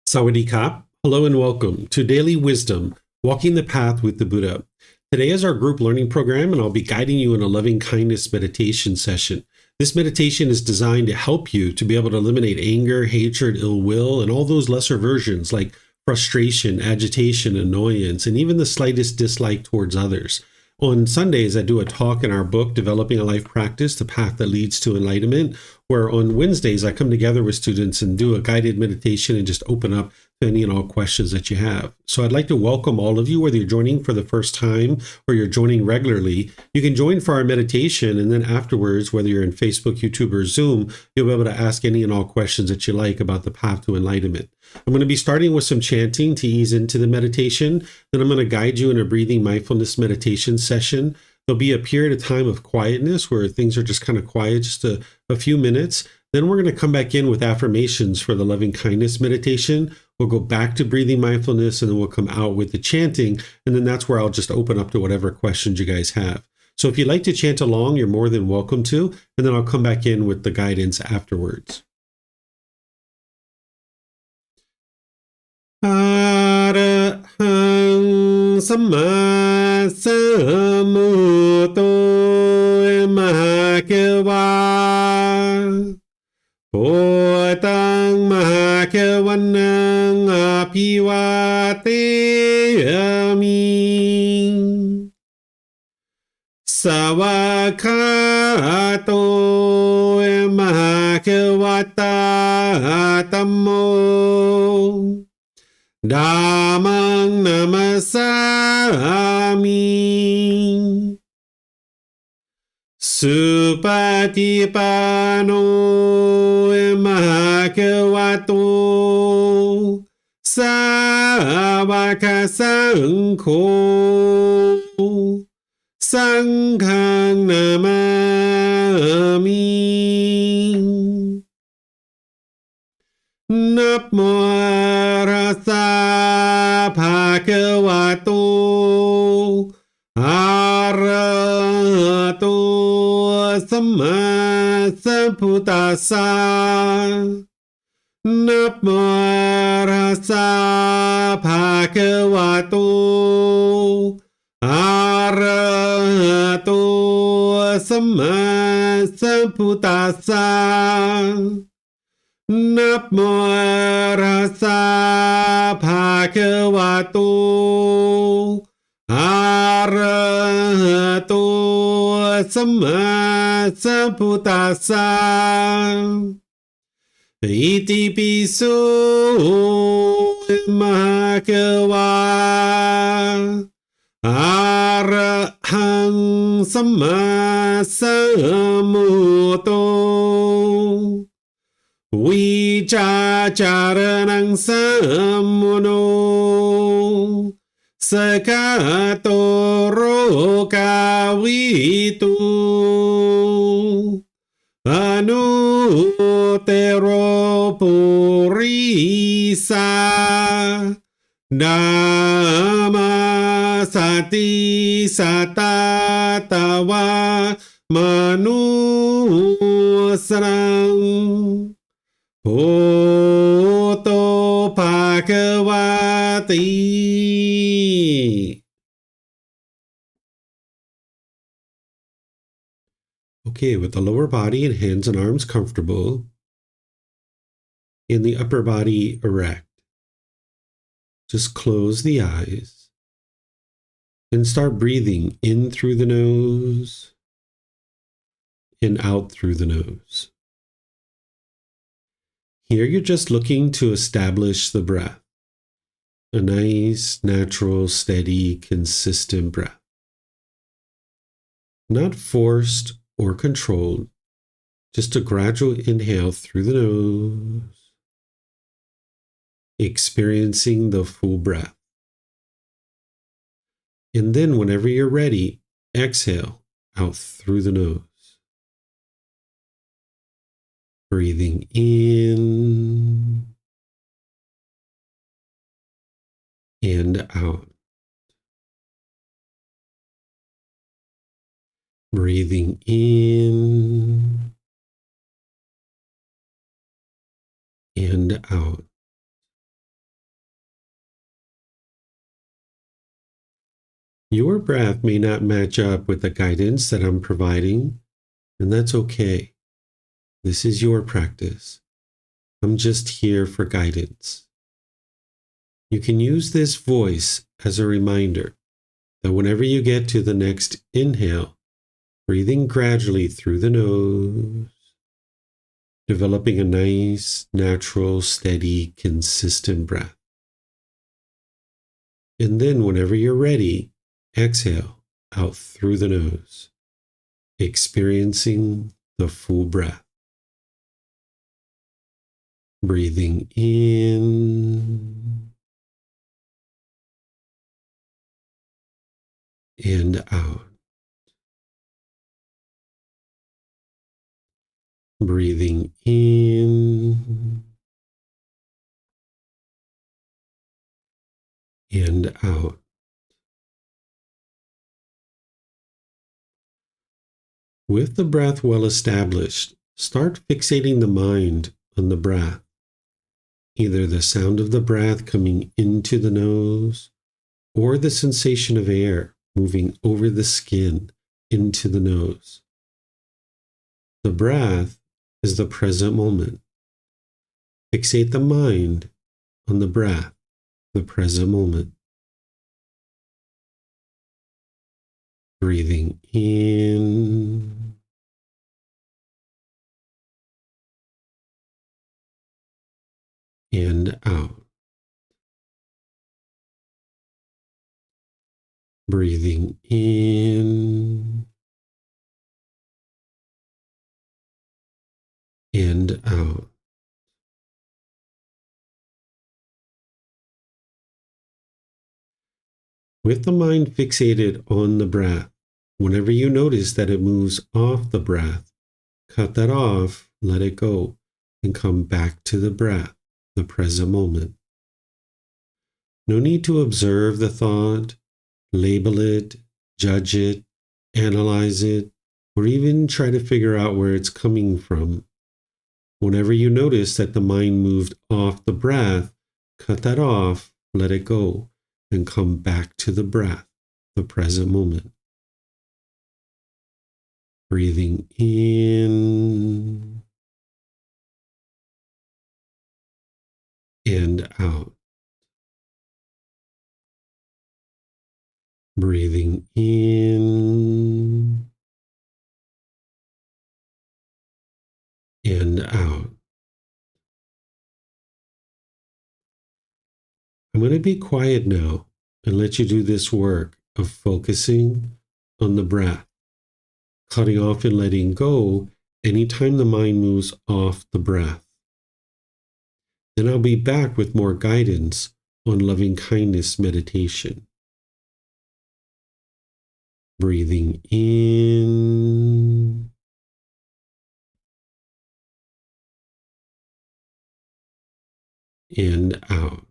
Sawadee-ka. Hello and welcome to Daily Wisdom, Walking the Path with the Buddha. Today is our group learning program, and I'll be guiding you in a loving kindness meditation session. This meditation is designed to help you to be able to eliminate anger, hatred, ill will, and all those lesser versions like frustration, agitation, annoyance, and even the slightest dislike towards others. On Sundays, I do a talk in our book, Developing a Life Practice, The Path That Leads to Enlightenment, where on Wednesdays, I come together with students and do a guided meditation and just open up to any and all questions that you have. So I'd like to welcome all of you, whether you're joining for the first time or you're joining regularly. You can join for our meditation, and then afterwards, whether you're in Facebook, YouTube, or Zoom, you'll be able to ask any and all questions that you like about the path to enlightenment. I'm going to be starting with some chanting to ease into the meditation. Then I'm going to guide you in a breathing mindfulness meditation session. There'll be a period of time of quietness where things are just kind of quiet, just a few minutes. Then we're going to come back in with affirmations for the loving kindness meditation. We'll go back to breathing mindfulness, and then we'll come out with the chanting. And then that's where I'll just open up to whatever questions you guys have. So if you'd like to chant along, you're more than welcome to. And then I'll come back in with the guidance afterwards. Arahang Samma Sambuddho Mahakeva Bhutang Mahakavanang Apivateyami Savakato Mahakavata Tammo Dhammang namasami Supatipano mahakavato Savaka Sangho Sanghang namami Namo Rasa Bhagavato Arahato Samma Sambuddhassa Namo Rasa Bhagavato Arahato Samma Sambuddhassa Namo Rasa Bhagavato Arahato Samma Sambuddhassa Iti piso Mahakava Arahang Samma Sambuddho Vicacaranang sammuno Sakato rokavitu Anutero purisa Dhamma sati satatawa manusrang Bhutto Bhagavati. Okay, with the lower body and hands and arms comfortable, and the upper body erect, just close the eyes and start breathing in through the nose and out through the nose. Here you're just looking to establish the breath, a nice, natural, steady, consistent breath. Not forced or controlled, just a gradual inhale through the nose, experiencing the full breath. And then whenever you're ready, exhale out through the nose. Breathing in and out. Breathing in and out. Your breath may not match up with the guidance that I'm providing, and that's okay. This is your practice. I'm just here for guidance. You can use this voice as a reminder that whenever you get to the next inhale, breathing gradually through the nose, developing a nice, natural, steady, consistent breath. And then whenever you're ready, exhale out through the nose, experiencing the full breath. Breathing in and out. Breathing in and out. With the breath well established, start fixating the mind on the breath, either the sound of the breath coming into the nose or the sensation of air moving over the skin into the nose. The breath is the present moment. Fixate the mind on the breath, the present moment. Breathing in and out. Breathing in and out. With the mind fixated on the breath, whenever you notice that it moves off the breath, cut that off, let it go, and come back to the breath, the present moment. No need to observe the thought, label it, judge it, analyze it, or even try to figure out where it's coming from. Whenever you notice that the mind moved off the breath, cut that off, let it go, and come back to the breath, the present moment. Breathing in and out. Breathing in and out. I'm going to be quiet now and let you do this work of focusing on the breath, cutting off and letting go anytime the mind moves off the breath. Then I'll be back with more guidance on loving kindness meditation. Breathing in and out.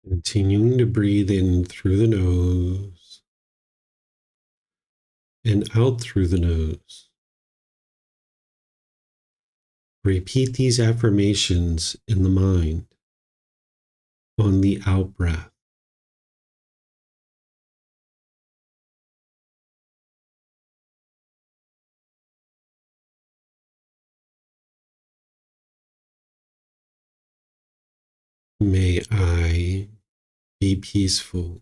Continuing to breathe in through the nose and out through the nose. Repeat these affirmations in the mind on the out breath. May I be peaceful.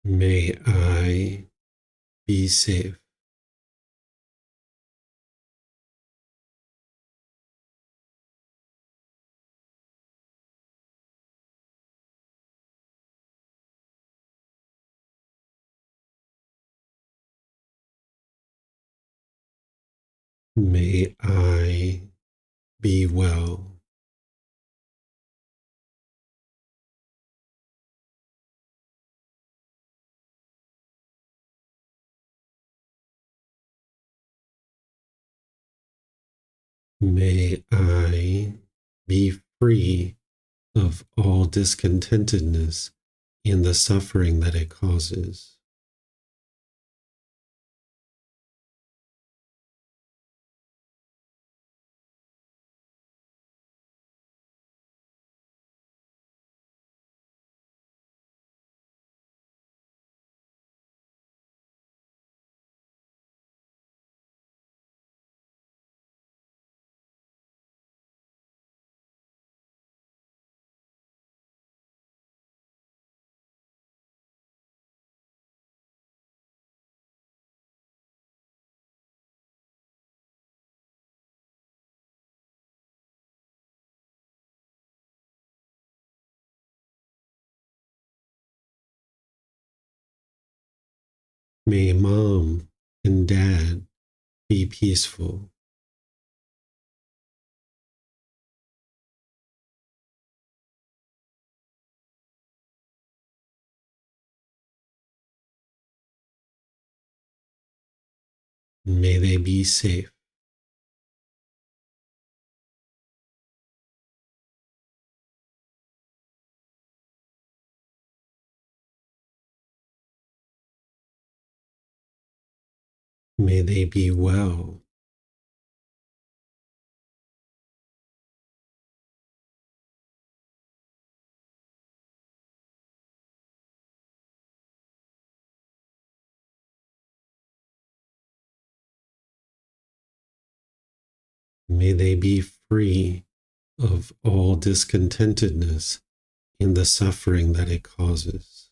May I be safe. May I be well. May I be free of all discontentedness and the suffering that it causes. May mom and dad be peaceful. May they be safe. May they be well. May they be free of all discontentedness and the suffering that it causes.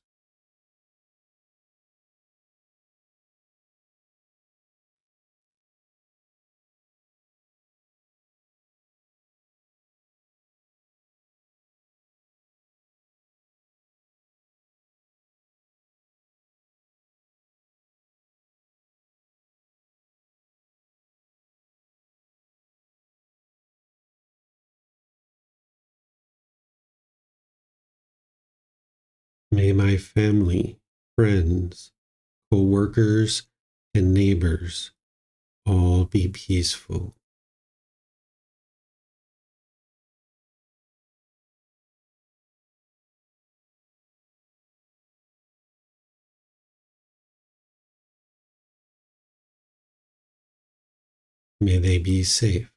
May my family, friends, co-workers, and neighbors all be peaceful. May they be safe.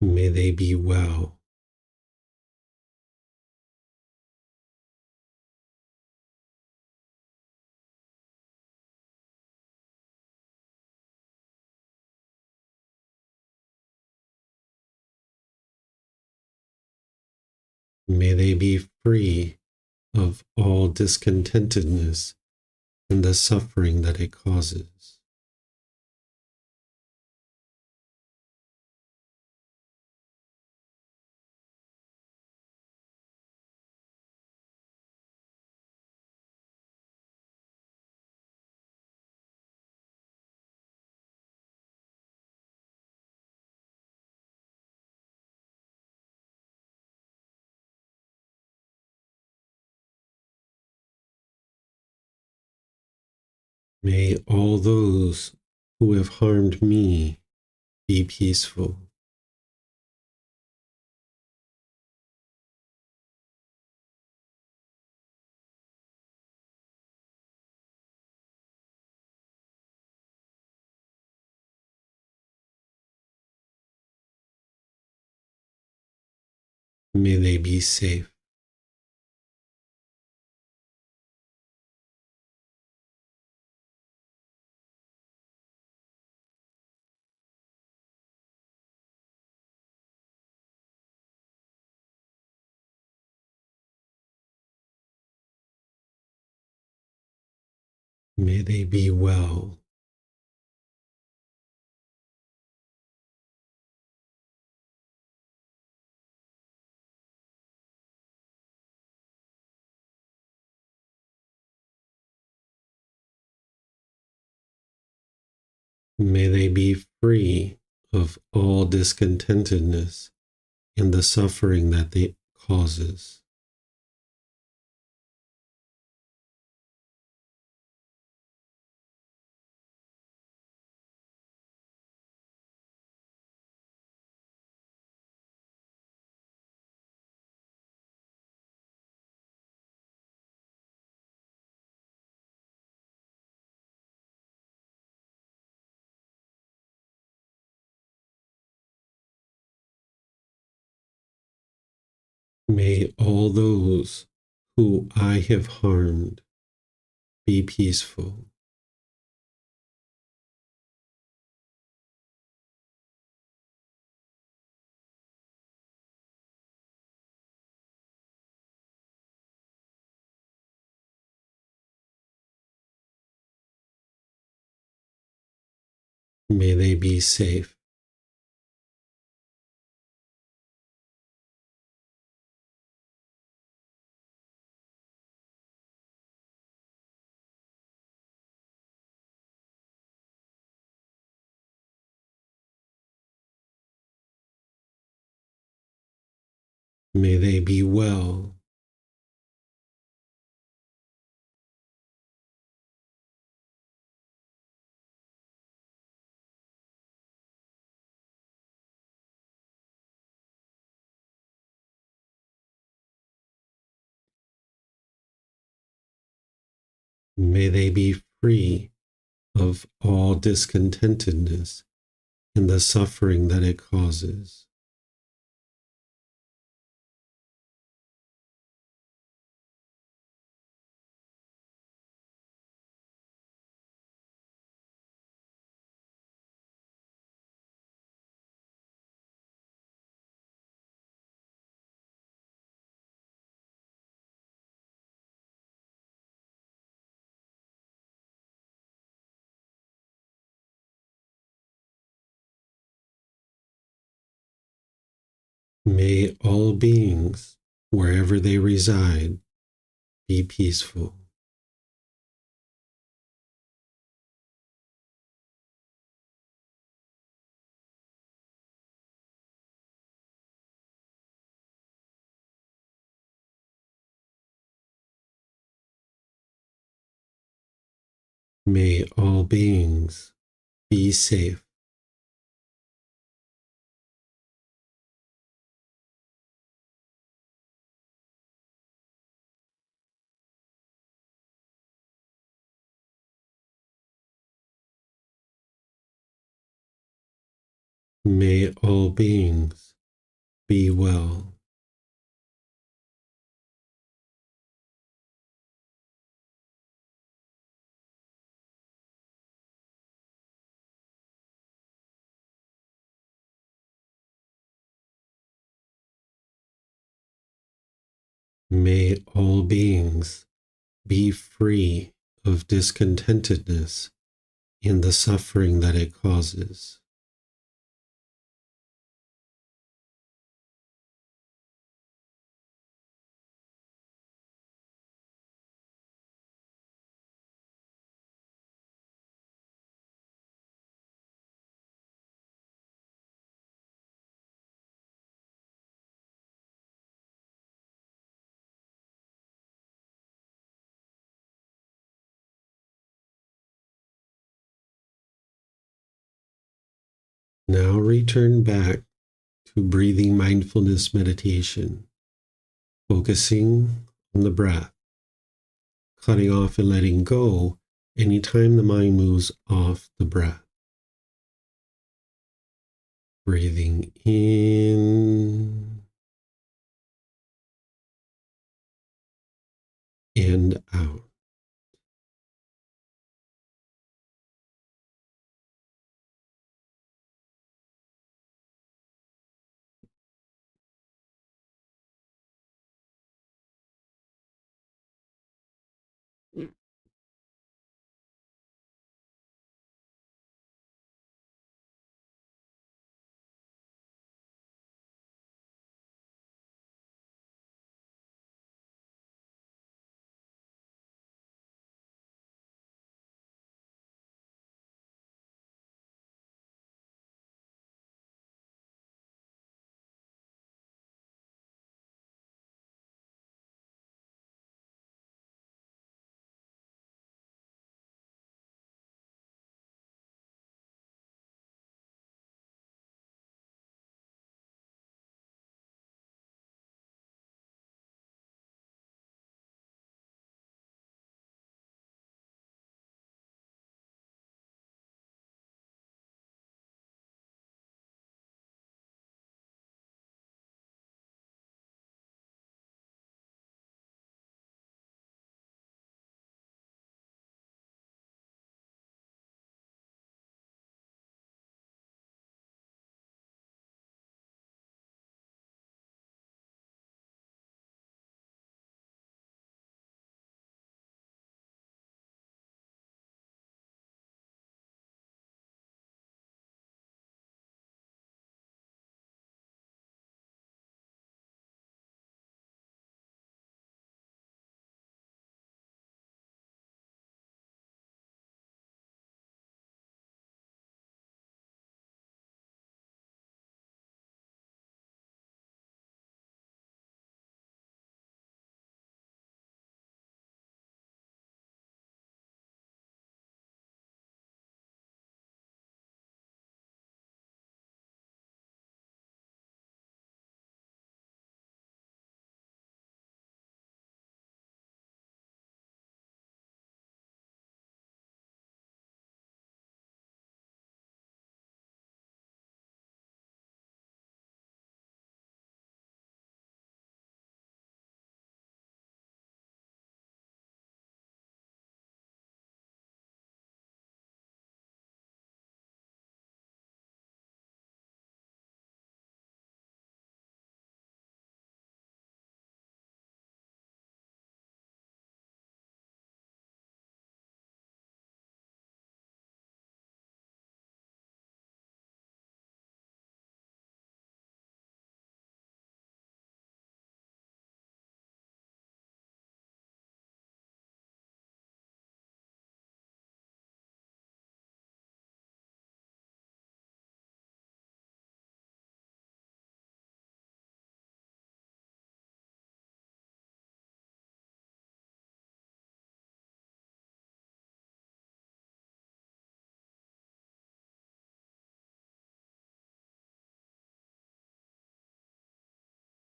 May they be well. May they be free of all discontentedness and the suffering that it causes. May all those who have harmed me be peaceful. May they be safe. May they be well. May they be free of all discontentedness and the suffering that it causes. May all those who I have harmed be peaceful. May they be safe. May they be well. May they be free of all discontentedness and the suffering that it causes. May all beings, wherever they reside, be peaceful. May all beings be safe. May all beings be well. May all beings be free of discontentedness and the suffering that it causes. return back to breathing mindfulness meditation, focusing on the breath, cutting off and letting go anytime the mind moves off the breath. Breathing in and out.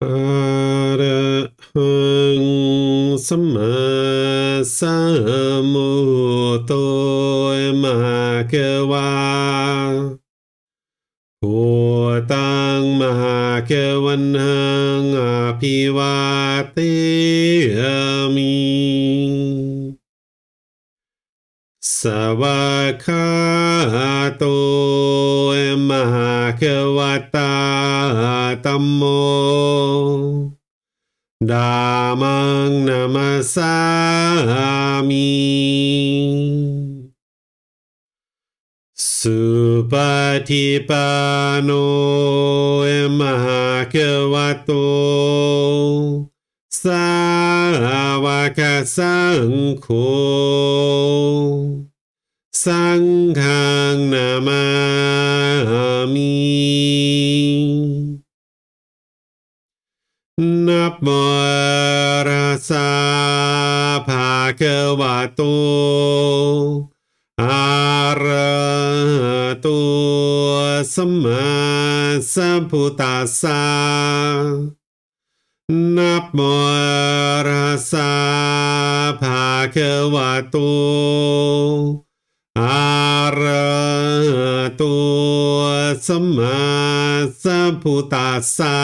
Arahang Samma Sambuddho Mahakawa Bhutang Mahakavanhang Apivateyami Savakato Mahakavata Tammo Dhammang Namasami Supatipano Mahakavato Savaka Sangho Sanghang Namami Namo Rasa Bhagavato Arahato สัมมาสัมพุทธัสสะนะโมตัสสะภะคะวะโตอะระหะโตสัมมาสัมพุทธัสสะ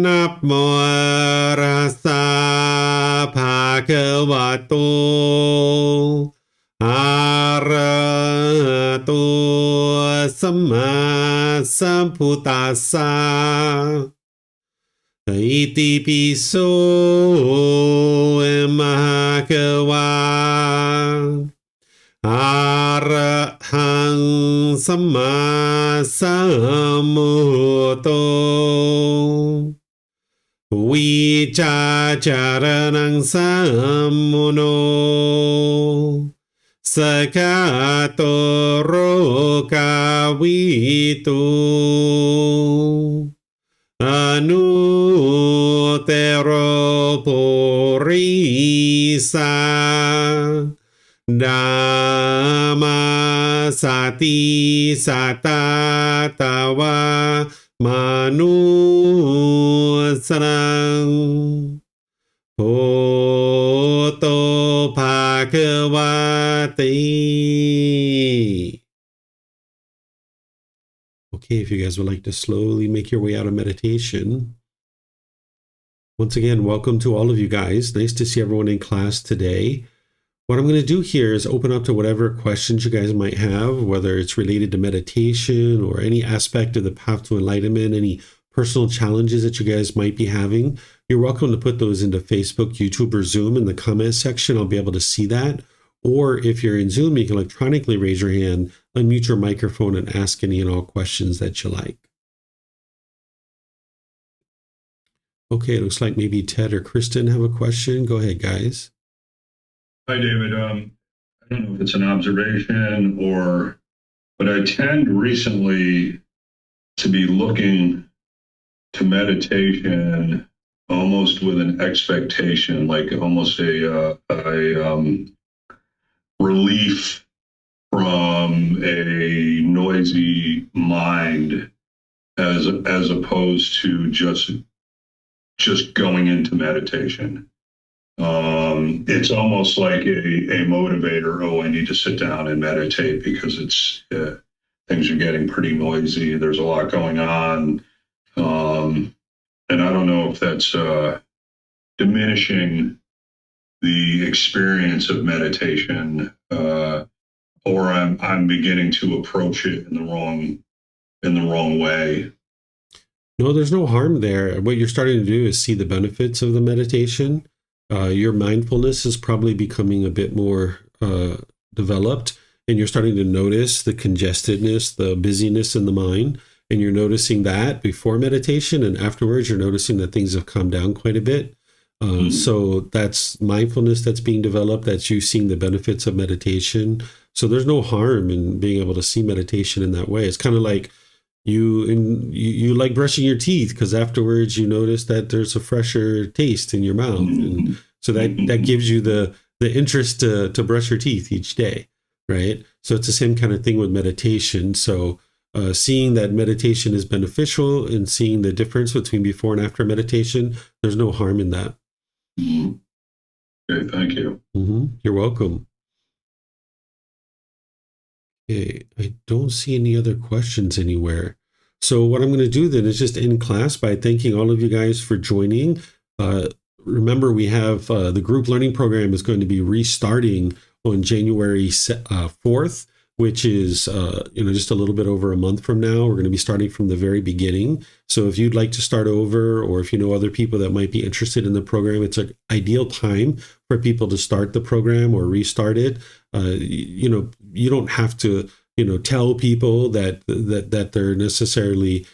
นะโมตัสสะภะคะวะโตอะระหะโตสัมมาสัมพุทธัสสะอิติปิโสมหะคะวะอะระหังสัมมาสัมพุทโธวิจาจารนังสัมมุโนสกาโตโรกาวิตุอนุเตโรปุริสาดามาสติสัตตาตาวามนุสรังโพโตภาควาติ Okay, if you guys would like to slowly make your way out of meditation. Once again, welcome to all of you guys. Nice to see everyone in class today. What I'm going to do here is open up to whatever questions you guys might have, whether it's related to meditation or any aspect of the path to enlightenment, any personal challenges that you guys might be having. You're welcome to put those into Facebook, YouTube, or Zoom in the comment section. I'll be able to see that. Or if you're in Zoom, you can electronically raise your hand, unmute your microphone, and ask any and all questions that you like. Okay, it looks like maybe Ted or Kristen have a question. Go ahead, guys. Hi, David. I don't know if it's an observation but I tend recently to be looking to meditation almost with an expectation, like almost a relief from a noisy mind, as opposed to just going into meditation. It's almost like a motivator. Oh, I need to sit down and meditate because things are getting pretty noisy. There's a lot going on. And I don't know if that's diminishing the experience of meditation, or I'm beginning to approach it in the wrong way. No, there's no harm there. What you're starting to do is see the benefits of the meditation. Your mindfulness is probably becoming a bit more developed, and you're starting to notice the congestedness, the busyness in the mind, and you're noticing that before meditation, and afterwards you're noticing that things have calmed down quite a bit. So that's mindfulness that's being developed. That's you seeing the benefits of meditation. So there's no harm in being able to see meditation in that way. It's kind of like you like brushing your teeth because afterwards you notice that there's a fresher taste in your mouth, and so that gives you the interest to brush your teeth each day, right? So it's the same kind of thing with meditation. So seeing that meditation is beneficial and seeing the difference between before and after meditation, there's no harm in that. Okay, thank you. You're welcome. Okay, I don't see any other questions anywhere. So what I'm going to do then is just end class by thanking all of you guys for joining. Remember, we have the group learning program is going to be restarting on January 4th, which is just a little bit over a month from now. We're going to be starting from the very beginning. So if you'd like to start over, or if you know other people that might be interested in the program, it's an ideal time for people to start the program or restart it. You don't have to tell people that they're necessarily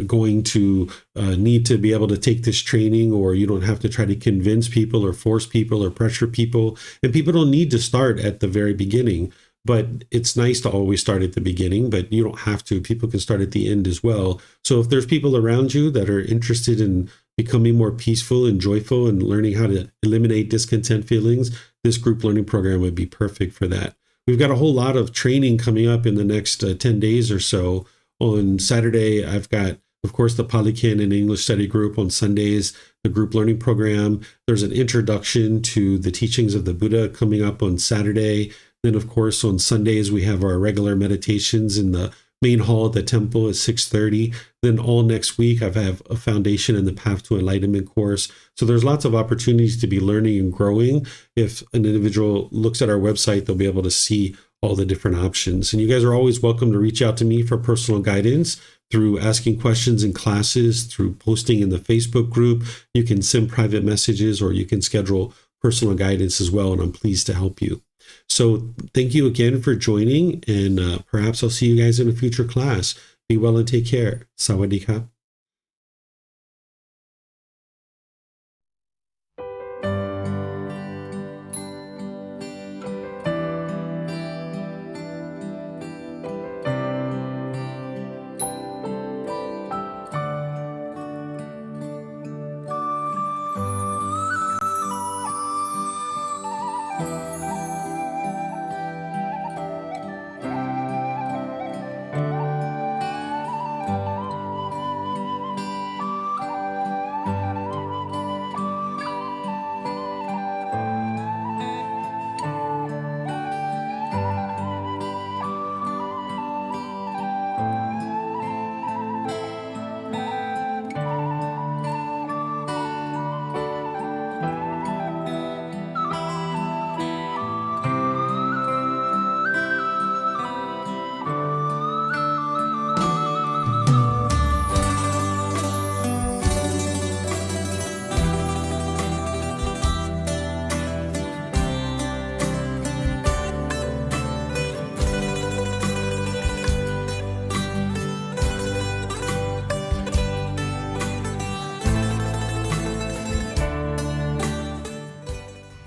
going to need to be able to take this training, or you don't have to try to convince people or force people or pressure people. And people don't need to start at the very beginning. But it's nice to always start at the beginning, but you don't have to. People can start at the end as well. So if there's people around you that are interested in becoming more peaceful and joyful and learning how to eliminate discontent feelings, this group learning program would be perfect for that. we've got a whole lot of training coming up in the next 10 days or so. On Saturday, I've got, of course, the Pali Canon English study group. On Sundays, the group learning program. There's an introduction to the teachings of the Buddha coming up on Saturday. Then, of course, on Sundays, we have our regular meditations in the main hall at the temple at 6:30. Then all next week, I have a Foundation in the Path to Enlightenment course. So there's lots of opportunities to be learning and growing. If an individual looks at our website, they'll be able to see all the different options. And you guys are always welcome to reach out to me for personal guidance through asking questions in classes, through posting in the Facebook group. You can send private messages, or you can schedule personal guidance as well, and I'm pleased to help you. So thank you again for joining, and perhaps I'll see you guys in a future class. Be well and take care. Sawadee-ka.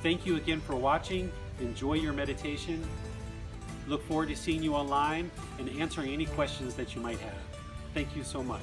Thank you again for watching. Enjoy your meditation. Look forward to seeing you online and answering any questions that you might have. Thank you so much.